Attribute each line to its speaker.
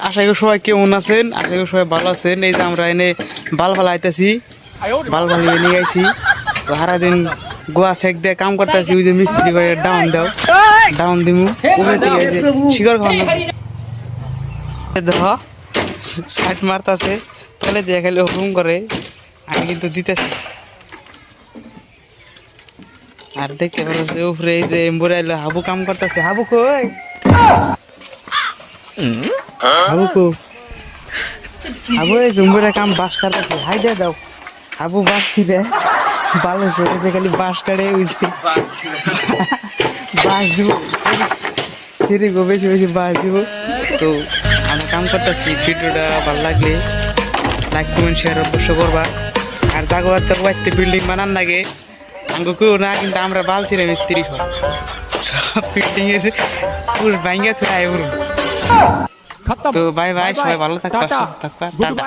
Speaker 1: আশা করি সবাই কেমন আছেন, আশা করি সবাই ভালো আছেন। এই যে আমরা এনে বাল আইতেছি, বাল নিয়ে আইছি। তো সারাদিন গোয়া সেক দিয়ে কাম করতেছি। ওই যে মিস্ত্রি করে ডাউন দাও, ডাউন দিমু উপরে থেকে এই যে শিকড় খাওয়ানো দেখ সাইড মারতাছে, তাহলে যে খালি হুকুম করে, আমি কিন্তু দিতেছি। আর দেখতে পাচ্ছি উপরে এই যে এম্বুরে আইলো, হাবু কাম করতেছে। হাবু কই? হাবু কো? হাবু এই জুম্বুরে কাম বাঁশ কাটতেছে। হাই দিয়ে দাও। হাবু বাঁচছি রে, ভালো সরেছে, খালি বাঁশ কাটে। ওই যে বাঁশ দিব, সেরে গো বেশি বেশি বাঁশ দিব। তো আমি কাম করতেছি। ভিডিওটা ভালো লাগলে লাইক কমেন্ট শেয়ার অবশ্য করবা। আর জাগো বাচ্চা বাড়িতে বিল্ডিং বানান লাগে আঙ্গু কেউ না, কিন্তু আমরা বালছি রে মিস্ত্রি সব বিল্ডিং এর পুরো ভাঙ্গা থেকে আয়। তো বাই বাই, সবাই ভালো থাকবা, সুস্থ থাকবা, টাটা।